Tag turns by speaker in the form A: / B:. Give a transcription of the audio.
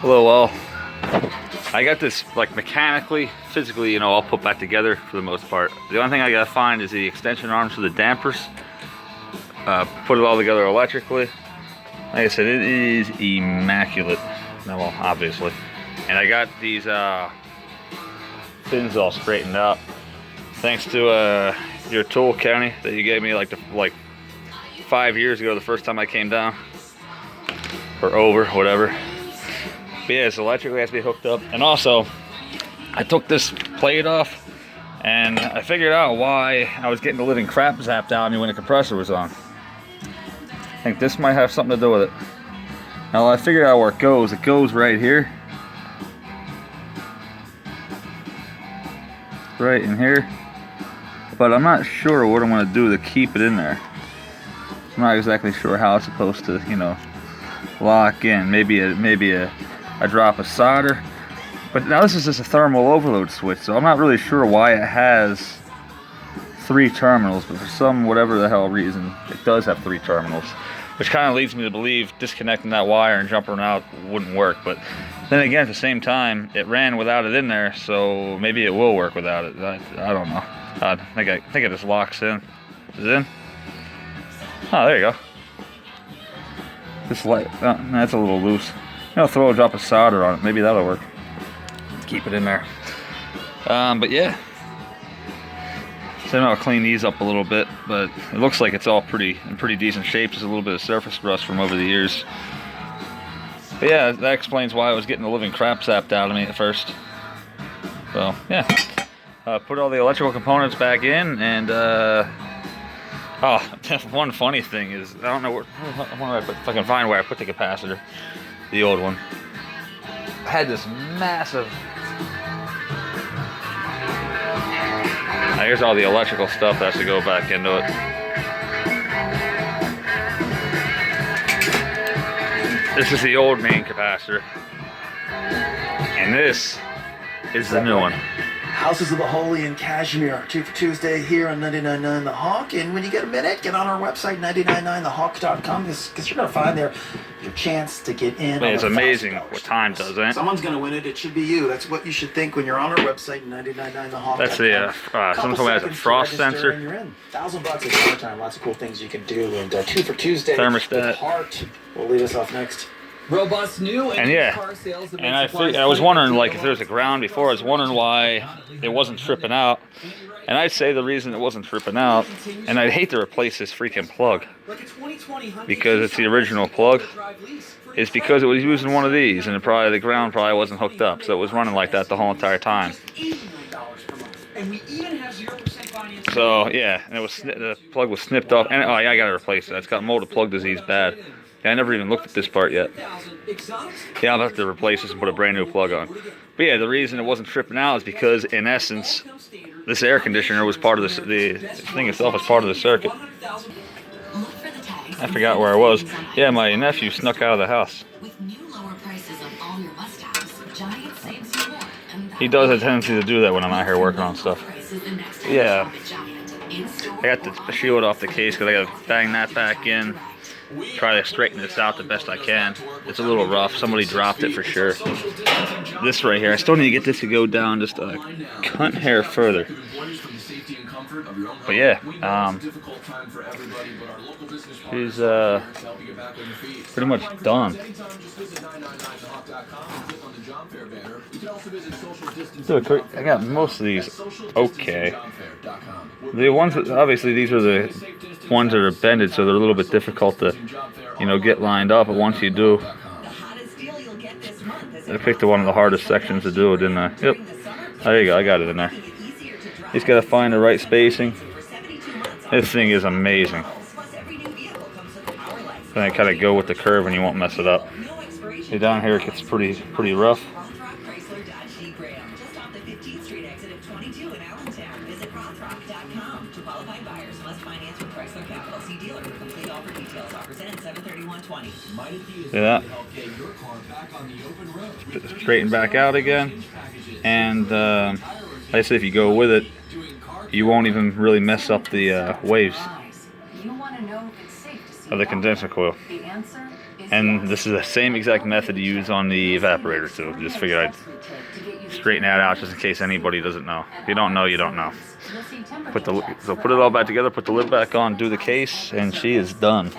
A: Hello all. I got this like mechanically, physically, you know, all put back together for the most part. The only thing I gotta find is the extension arms for the dampers. Put it all together electrically. Like I said, it is immaculate. Now, well, obviously. And I got these fins all straightened out. Thanks to your tool, County, that you gave me like 5 years ago, the first time I came down. Or over, whatever. But yeah, it's electrically has to be hooked up. And also, I took this plate off and I figured out why I was getting the living crap zapped out of me when the compressor was on. I think this might have something to do with it. Now I figured out where it goes. It goes right here. Right in here. But I'm not sure what I'm going to do to keep it in there. I'm not exactly sure how it's supposed to, you know, lock in. Maybe a drop of solder. But now this is just a thermal overload switch, so I'm not really sure why it has 3 terminals, but for some whatever the hell reason it does have 3 terminals, which kind of leads me to believe disconnecting that wire and jumping out wouldn't work. But then again, at the same time, it ran without it in there, so maybe it will work without it. I don't know. I think it just locks in. Is it in? Oh, there you go. This light, that's a little loose. I'll throw a drop of solder on it. Maybe that'll work. Keep it in there. But yeah. So I'll clean these up a little bit, but it looks like it's all in pretty decent shape. There's a little bit of surface rust from over the years. But yeah, that explains why I was getting the living crap zapped out of me at first. So yeah. Put all the electrical components back in, and oh, one funny thing is, I don't know where, if I can find where I put the capacitor, the old one. I had this massive, here's all the electrical stuff that has to go back into it. This is the old main capacitor, and this is the new one.
B: Houses of the Holy and Cashmere, 2 for Tuesday here on 99.9 The Hawk. And when you get a minute, get on our website, 999thehawk.com, because you're going to find there your chance to get in.
A: Man, it's amazing what time does, isn't it?
B: Someone's going to win it. It should be you. That's what you should think when you're on our website, 999thehawk.com.
A: That's the, someone told me that's a frost sensor.
B: And you're in. $1,000 at summertime. Lots of cool things you can do. And 2 for Tuesday.
A: Thermostat.
B: Heart will lead us off next.
C: Robust new
A: and yeah, and I was wondering, like, if there was a ground before, I was wondering why it wasn't tripping out. And I'd say the reason it wasn't tripping out, and I'd hate to replace this freaking plug, because it's the original plug, is because it was using one of these, and the ground probably wasn't hooked up, so it was running like that the whole entire time. So yeah, and the plug was snipped off, and oh yeah, I gotta replace it. It's got molded plug disease bad. I never even looked at this part yet. Yeah, I'll have to replace this and put a brand new plug on. But yeah, the reason it wasn't tripping out is because, in essence, this air conditioner was part of the thing itself was part of the circuit. I forgot where I was. Yeah, my nephew snuck out of the house. He does have a tendency to do that when I'm out here working on stuff. Yeah. I got the shield off the case because I got to bang that back in. Try to straighten this out the best I can. It's a little rough. Somebody dropped it for sure. This right here, I still need to get this to go down just a cunt hair further. But yeah, he's pretty much done. I got most of these okay. The ones that, obviously these are the ones that are bended, so they're a little bit difficult to, you know, get lined up. But once you do, I picked one of the hardest sections to do it, didn't I? Yep. There you go. I got it in there. You just gotta find the right spacing. This thing is amazing. Then kind of go with the curve, and you won't mess it up. See, down here it gets pretty rough. See that? Straighten back out again, and like I said, if you go with it, you won't even really mess up the waves of the condenser coil. And this is the same exact method you use on the evaporator too. Just figured I'd straighten that out just in case anybody doesn't know. If you don't know, you don't know. So put it all back together, put the lid back on, do the case, and she is done.